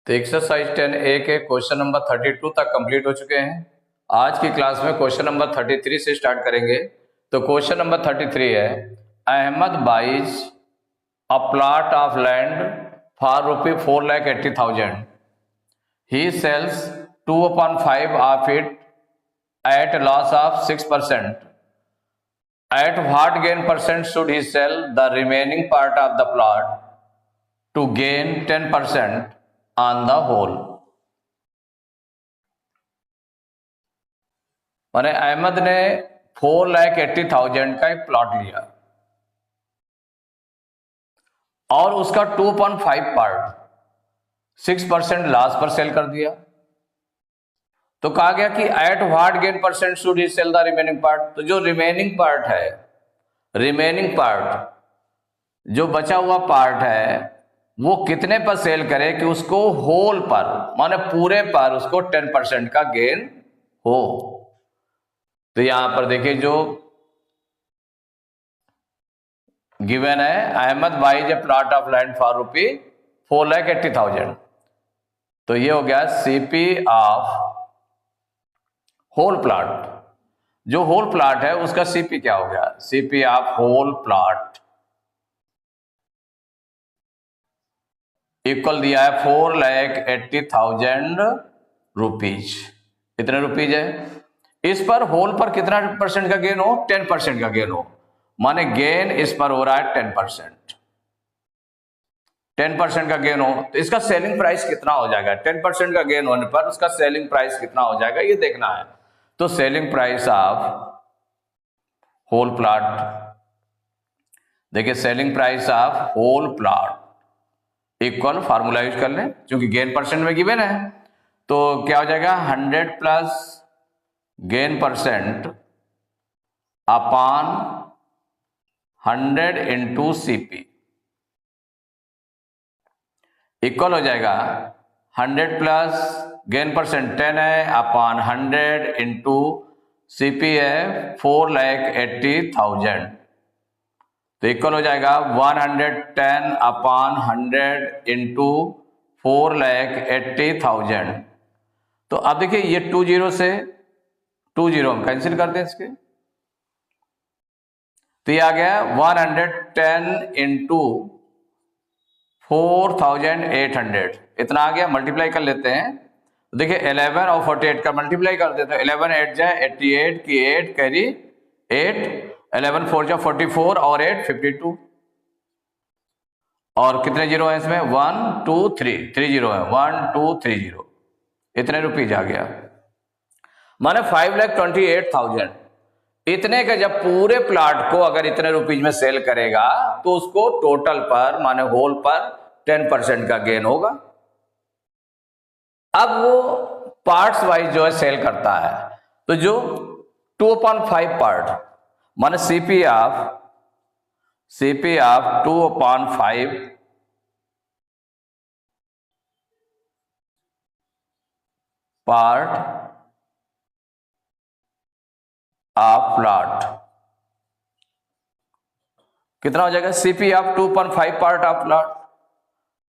तो exercise 10A के question number 32 तक कंप्लीट हो चुके हैं। आज की क्लास में क्वेश्चन नंबर 33 से स्टार्ट करेंगे। तो क्वेश्चन नंबर 33 है, Ahmed buys a plot of land for ₹4,80,000. He sells 2/5 of it at a loss of 6%. At what gain percent should he sell the remaining part of the plot to gain 10% on the whole? माने अहमद ने 4,80,000 का एक plot लिया और उसका 2.5 part 6% loss पर cell कर दिया। तो कहा गया कि at what gain percent should he sell the remaining part. तो जो रिमेनिंग पार्ट है, रिमेनिंग पार्ट जो बचा हुआ पार्ट है वो कितने पर सेल करे कि उसको होल पर माने पूरे पर उसको 10% का गेन हो। तो यहां पर देखिए जो गिवन है, Ahmed buys a plot of land for ₹4,80,000। तो ये हो गया सीपी ऑफ होल प्लॉट। जो होल प्लॉट है उसका सीपी क्या हो गया, CP of whole plot equal दिया है ₹4,80,000। कितने रुपीज है इस पर, होल पर कितना परसेंट का गेन हो, 10% का गेन हो, माने गेन इस पर हो रहा है 10%। 10% का गेन हो तो इसका सेलिंग प्राइस कितना हो जाएगा, 10% का गेन होने पर उसका सेलिंग प्राइस कितना हो जाएगा ये देखना है। तो selling price of whole plot, देखिए selling price of whole plot equal, formula use कर लें क्योंकि गेन परसेंट में गिवन है। तो क्या हो जाएगा 100 plus gain percent upon 100 into CP equal हो जाएगा 100 प्लस गेन परसेंट 10 है अपॉन 100 इंटू सीपी है 4,80,000। तो इक्वल हो जाएगा 110 अपॉन 100 इंटू 4,80,000। तो अब देखिए ये 2 जीरो से 2 जीरो हम कैंसिल कर दें इसके, तो ये आ गया 110 इंटू 4,800 इतना आ गया। मल्टीप्लाई कर लेते हैं तो देखिए 11 और 48 का मल्टीप्लाई कर देते हैं। 11 8 जाए 88 की 8 कैरी 8, 11 4 जा 44 और 8 52 और कितने जीरो है इसमें 1 2 3 3 जीरो है 1 2 3 जीरो, इतने रुपीज आ गया माने 5,28,000। इतने के जब पूरे प्लॉट को अगर इतने रुपीज में सेल करेगा तो उसको टोटल पर माने होल पर 10% का गेन होगा। अब वो पार्ट्स वाइज जो है सेल करता है, तो जो 2/5 पार्ट माने CP of 2/5 part of plot कितना हो जाएगा, CP of 2/5 part of plot.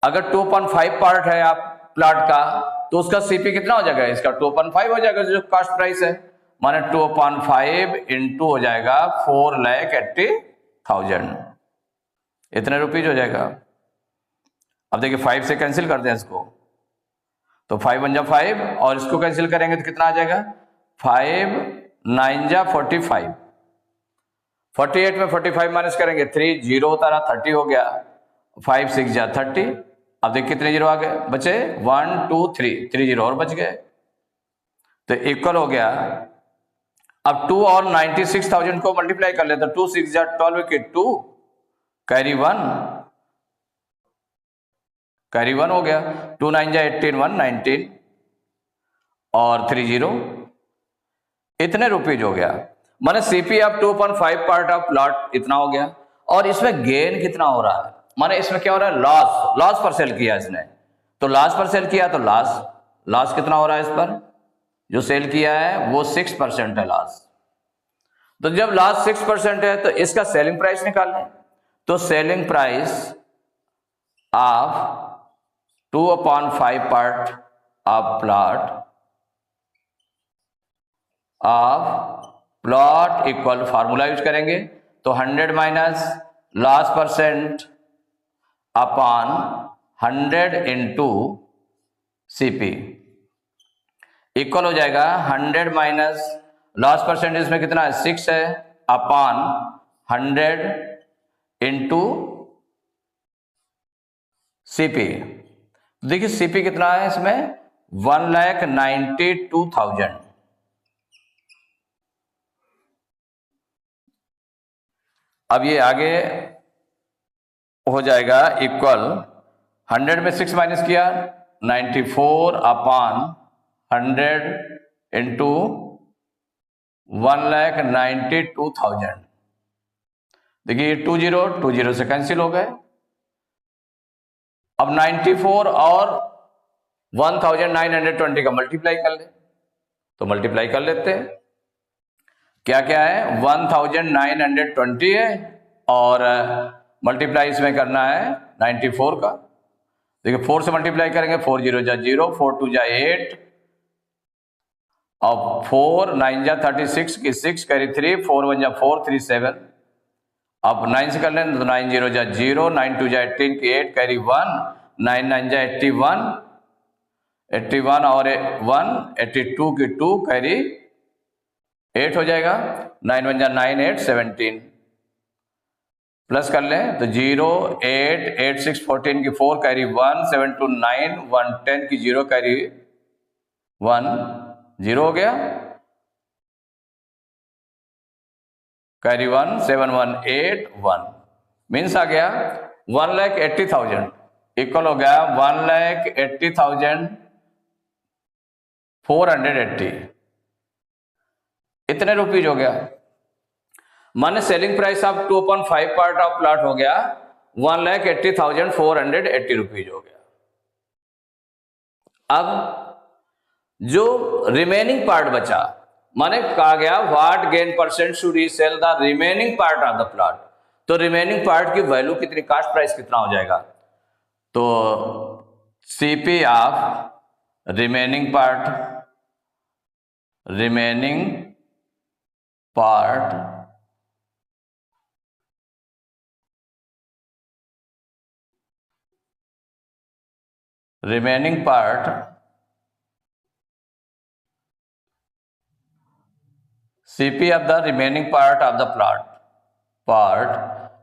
अगर 2/5 पार्ट है आप प्लॉट का तो उसका सीपी कितना हो जाएगा, इसका 2/5 हो जाएगा जो कॉस्ट प्राइस है, माने 2/5 इंटू हो जाएगा 4,80,000, इतने रुपीज हो जाएगा। अब देखिए 5 से कैंसिल कर दें इसको, तो 5 1 जा 5 और इसको कैंसिल करेंगे तो कितना आ जाएगा 5 9 जा 45, 48 में 45 माइनस करेंगे 3 जीरो होता रहा 30 हो गया, 5 6 जा 30। अब देखिए कितने जीरो आ गए बचे 1 2 3 जीरो और बच गए, तो इक्वल हो गया। अब 2 और 96,000 को मल्टीप्लाई कर ले तो 2 6 जा 12 के 2 कैरी 1 हो गया, 2 9 जा 18 1 19 और 3 जीरो, इतने रुपीज हो गया। माने CP of 2/5 part of plot इतना हो गया। और इसमें गेन कितना हो रहा है, माने इसमें क्या हो रहा है लॉस पर सेल किया इसने, तो लॉस पर सेल किया तो लॉस कितना हो रहा है इस पर, जो सेल किया है वो 6% है लॉस। तो जब लॉस 6% है तो इसका सेलिंग प्राइस निकालें, तो selling price of 2/5 part of plot equal, formula use करेंगे तो 100 minus loss percent upon 100 into CP equal हो जाएगा 100 माइनस लॉस परसेंटेज में कितना है 6 है अपॉन 100 इंटू सीपी। देखिए सीपी कितना है इसमें 1,92,000। अब ये आगे हो जाएगा इक्वल 100 में 6 माइनस किया 94 अपॉन 100 इंटू 1,92,000। देखिए 20 से कैंसिल हो गए। अब 94 और 1,920 का मल्टीप्लाई कर ले, तो मल्टीप्लाई कर लेते हैं। क्या क्या है 1,920 है और मल्टीप्लाई इसमें करना है 94 का। देखिए 4 से मल्टीप्लाई करेंगे 4 0 जा 0, 4 2 जा 8 और 4 9 जा 36 की 6 कैरी 3, 4 1 जा 4 3 7। अब 9 से कर लें तो 9 0 जा 0, 9 2 जा 18 की 8 कैरी 1, 9 9 जा 81 और 1 82 की 2 कैरी 8 हो जाएगा। 9 1 जा 9 8 17 प्लस कर लें तो 0 8 8 6 14 की 4 कैरी 1 7 2 9 1 10 की 0 कैरी 1 0 हो गया। कैरी 1 7 1 8 1 मीन्स आ गया 1,80,000 इक्वल हो गया 1,80,480। इतने रुपीज हो गया। माने selling price of 2/5 part of plot हो गया 1,80,480 रुपीज हो गया। अब जो रिमेनिंग पार्ट बचा माने कहा गया what gain percent should he sell the remaining part of the plot, तो रिमेनिंग पार्ट की वैल्यू कितनी, कास्ट प्राइस कितना हो जाएगा। तो CP of remaining part CP of the remaining part of the plot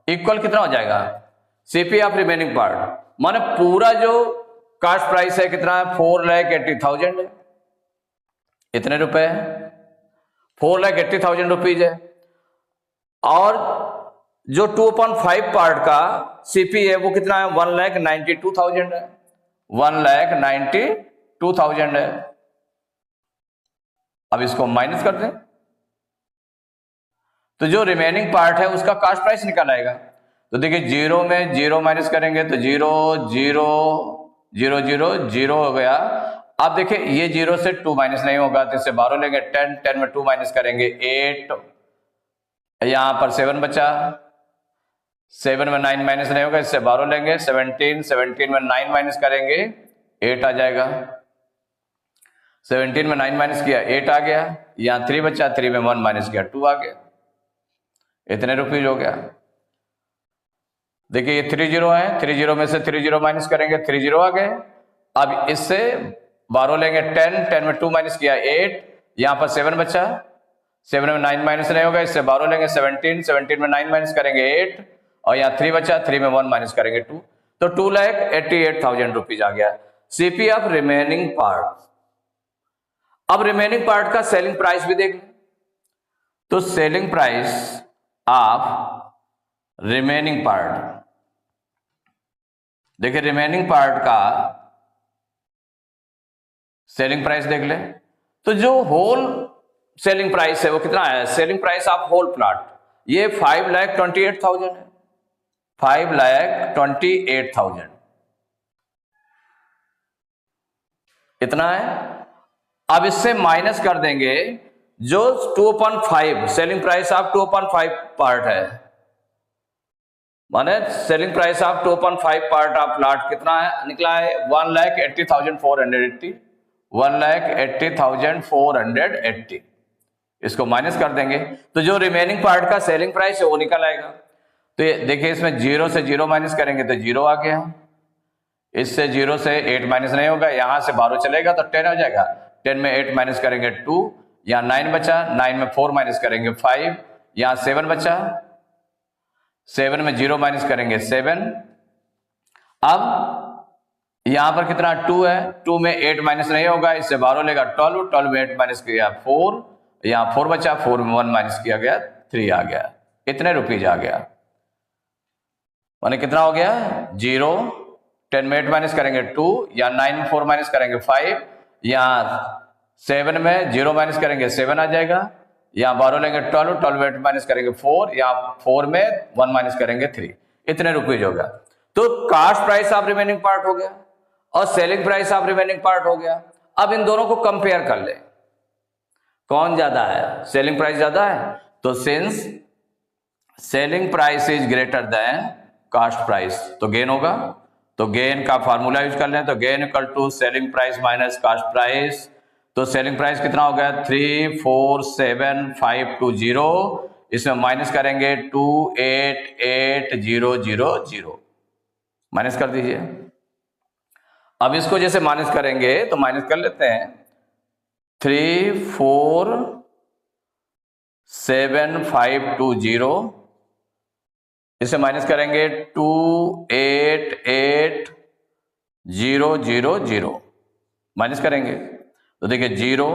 equal कितना हो जाएगा सीपी ऑफ रिमेनिंग पार्ट, माने पूरा जो कास्ट प्राइस है कितना है 4,80,000 है। इतने रुपए 4,80,000 रुपीज है और जो 2/5 पार्ट का सीपी है वो कितना है 1,92,000 है। 1,92,000 है। अब इसको माइनस कर दें तो जो रिमेनिंग पार्ट है उसका कास्ट प्राइस निकल आएगा। तो देखिए 0 में 0 माइनस करेंगे तो 0 0 0 0 0 हो गया। अब देखिए ये 0 से 2 माइनस नहीं होगा तो इससे 12 लेंगे 10 10 में 2 माइनस करेंगे 8, यहां पर 7 बचा, 7 में 9 माइनस नहीं होगा इससे 12 लेंगे 17 17 में 9 माइनस करेंगे 8 आ जाएगा। 17 में 9 माइनस किया 8 आ गया, यहां 3 बचा, 3 में 1 माइनस किया 2 आ गया। इतने रुपीज हो गया। देखिए ये 30 है, 30 में से 30 माइनस करेंगे 30 आ गए। अब इससे 12 लेंगे 10 10 में 2 माइनस किया 8, यहां पर 7 बचा, 7 में 9 माइनस नहीं होगा इससे 12 लेंगे 17 17 में 9 माइनस करेंगे 8 और यहाँ 3 बचा, 3 में 1 माइनस करेंगे 2, तो 2,88,000 रुपीज आ गया सीपी ऑफ रिमेनिंग पार्ट। अब रिमेनिंग पार्ट का सेलिंग प्राइस भी देख लें तो selling price of remaining part, देखिए रिमेनिंग पार्ट का सेलिंग प्राइस देख ले तो जो होल सेलिंग प्राइस है वो कितना है, selling price of whole plot ये 5,28,000 है, 5,28,000 इतना है। अब इससे माइनस कर देंगे जो 2/5 सेलिंग प्राइस ऑफ 2/5 पार्ट है, माने selling price of 2.5 part of plot कितना है निकला है 1,80,480, 1,80,480। इसको माइनस कर देंगे तो जो रिमेनिंग पार्ट का सेलिंग प्राइस है वो निकल आएगा। तो ये देखिए इसमें 0 से 0 माइनस करेंगे तो 0 आ गया, इससे 0 से 8 माइनस नहीं होगा, यहां से 12 चलेगा तो 10 आ जाएगा, 10 में 8 माइनस करेंगे 2, यहाँ 9 बचा, 9 में 4 माइनस करेंगे 5, यहाँ 7 बचा, 7 में 0 माइनस करेंगे 7। अब यहां पर कितना 2 है, 2 में 8 माइनस नहीं होगा, इससे 12 लेगा 12, 12 में 8 माइनस किया 4, यहाँ 4 बचा, 4 में 1 माइनस किया गया 3 आ गया। इतने रुपीज आ गया, माने कितना हो गया 0, 10 में 8 माइनस करेंगे 2, या 9 में 4 माइनस करेंगे 5, यहाँ 7 में 0 माइनस करेंगे 7 आ जाएगा, यहाँ 12 लेंगे 12, 12 में 8 माइनस करेंगे 4, यहाँ 4 में 1 माइनस करेंगे 3, इतने रुपीज हो गया। तो cost price of remaining part हो गया और selling price of remaining part हो गया। अब इन दोनों को कंपेयर कर ले, कौन ज्यादा है, सेलिंग प्राइस ज्यादा है, तो since selling price is greater than cost price तो गेन होगा। तो गेन का फार्मूला यूज कर लें, तो gain equal to selling price minus cost price. तो सेलिंग प्राइस कितना हो गया 347,520, इसमें माइनस करेंगे 288,000, माइनस कर दीजिए। अब इसको जैसे माइनस करेंगे तो माइनस कर लेते हैं, 347,520, इसे माइनस करेंगे 288,000, माइनस करेंगे तो देखिए 0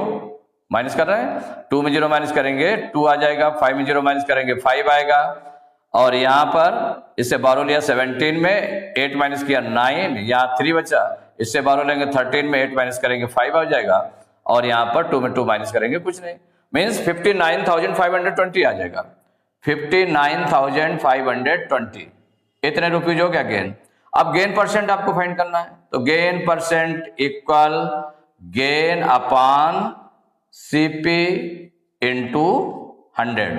माइनस कर रहे हैं, 2 में 0 माइनस करेंगे 2 आ जाएगा, 5 में 0 माइनस करेंगे 5 आएगा, और यहां पर इससे 12 लिया 17 में 8 माइनस किया 9, यहाँ 3 बचा, इससे 12 लेंगे 13 में 8 माइनस करेंगे 5 आ जाएगा, और यहाँ पर 2 में 2 माइनस करेंगे कुछ नहीं, मीन्स 59,520 आ जाएगा, 59,520, इतने रुपीज हो गया गेन। अब गेन परसेंट आपको फाइंड करना है, तो gain percent equal gain upon CP into 100,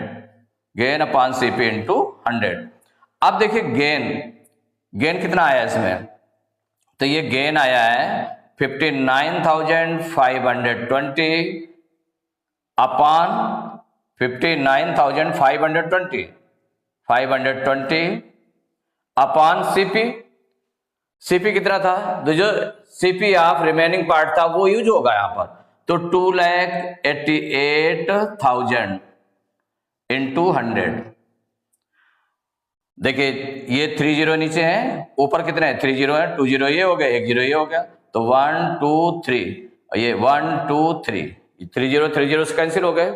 gain upon CP into 100। अब देखिए गेन कितना आया इसमें, तो ये गेन आया है 59,520 अपॉन 59,520, 520 अपॉन सीपी कितना था, तो जो सीपी ऑफ रिमेनिंग पार्ट था वो यूज होगा यहां पर, तो 2,88,000 इंटू 100। देखिए ये 30 नीचे है, ऊपर कितने हैं 30 है, 20 ये हो गया, 10 ये हो गया, तो 1 2 3, ये 1 2 3, 30 से कैंसिल हो गए।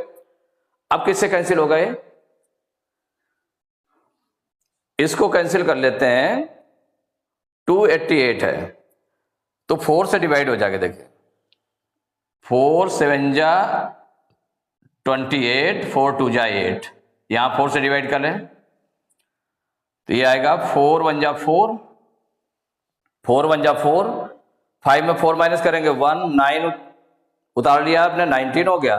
अब किससे कैंसिल हो गए, इसको कैंसिल कर लेते हैं, 288 है तो 4 से डिवाइड हो जाएगा, देखिए 4 7 जा 28, 4 2 जा 8, यहां 4 से डिवाइड कर लें तो ये आएगा 4 1 जा 4, 4 1 जा 4, 5 में 4 माइनस करेंगे 1, 9 उतार लिया आपने 19 हो गया,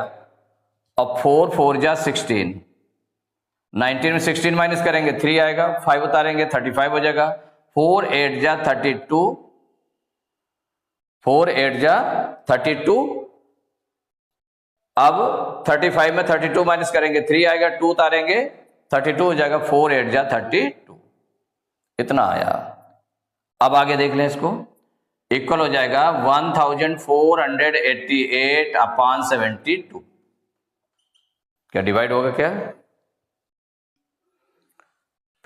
अब 4 4 जा 16, 19 में 16 माइनस करेंगे 3 आएगा, 5 उतारेंगे 35 हो जाएगा, 4 8 जा 32, 4 8 जा 32, अब 35 में 32 माइनस करेंगे 3 आएगा, 2 उतारेंगे 32 हो जाएगा, 4 8 जा 32, इतना आया। अब आगे देख लें, इसको इक्वल हो जाएगा 1,488 अपॉन 72, क्या डिवाइड होगा क्या,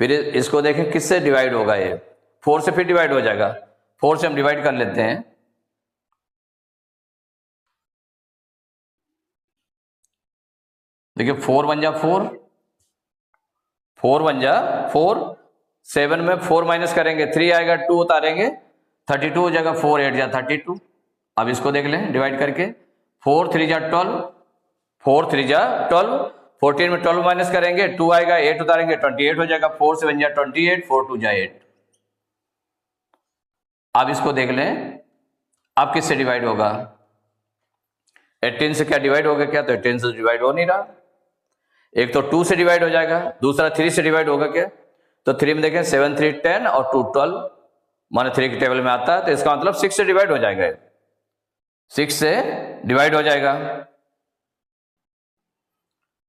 फिर इसको देखें किससे डिवाइड होगा, ये 4 से फिर डिवाइड हो जाएगा, 4 से हम डिवाइड कर लेते हैं, देखिए 4 1 जा 4, 4 1 जा 4, 7 में 4 माइनस करेंगे 3 आएगा, 2 उतारेंगे 32 हो जाएगा, 4 8 जा 32। अब इसको देख लें डिवाइड करके, 4 3 जा 12, 4 3 जा 12, 14 में 12 माइनस करेंगे 2 आएगा, 8 उतारेंगे 28 हो जाएगा, 4 7 जा 28, 4 2 जा 8। अब इसको देख लें, अब किससे डिवाइड होगा, 18 से क्या डिवाइड होगा क्या, तो 18 से डिवाइड हो नहीं रहा, एक तो 2 से डिवाइड हो जाएगा, दूसरा 3 से डिवाइड होगा क्या, तो 3 में देखें 7 3 10 और 2 12, माने 3 के टेबल में आता है, तो इसका मतलब 6 से डिवाइड हो जाएगा, 6 से डिवाइड हो जाएगा।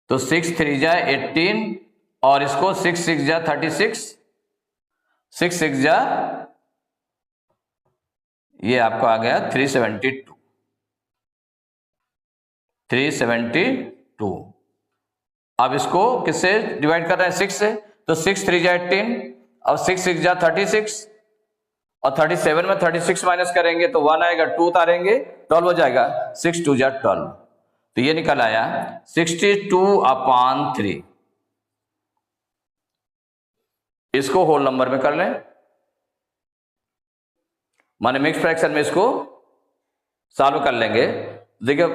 तो 6 3 जा 18 और इसको 6 6 जा 36, 6 6 जा ये आपको आ गया 372, 372। अब इसको किससे डिवाइड कर रहे हैं? 6 से, तो 6 3 जा 18 और 6 6 जा 36 और 37 में 36 माइनस करेंगे तो 1 आएगा, 2 उतारेंगे 12 हो जाएगा, 6 2 जा 12, तो ये निकल आया 62/3। इसको होल नंबर में कर लें, माने मिक्स फ्रैक्शन में इसको सॉल्व कर लेंगे। देखिए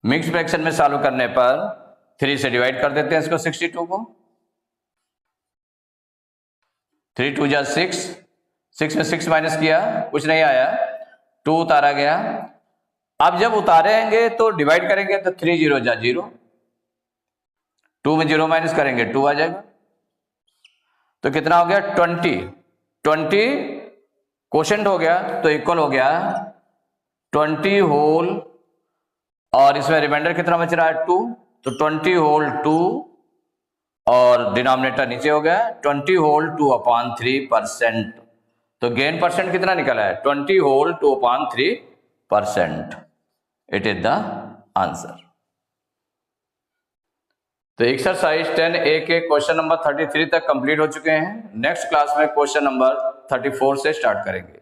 मिक्स फ्रैक्शन में सॉल्व करने पर 3 से डिवाइड कर देते हैं इसको, 62 को, 3 2 जा 6, 6 में 6 माइनस किया कुछ नहीं आया, 2 उतारा गया। अब जब उतारेंगे तो डिवाइड करेंगे तो 3 0 जा 0, 2 में 0 माइनस करेंगे 2 आ जाएगा, तो कितना हो गया 20 क्वोशंट हो गया, तो इक्वल हो गया 20 होल, और इसमें रिमाइंडर कितना बच रहा है 2, तो 20 होल 2 और डिनोमिनेटर नीचे हो गया 20 होल 2/3%। तो गेन परसेंट कितना निकला है? 20 whole 2/3%। It is the answer. तो एक्सरसाइज 10A के क्वेश्चन नंबर 33 तक कंप्लीट हो चुके हैं। नेक्स्ट क्लास में क्वेश्चन नंबर 34 से स्टार्ट करेंगे।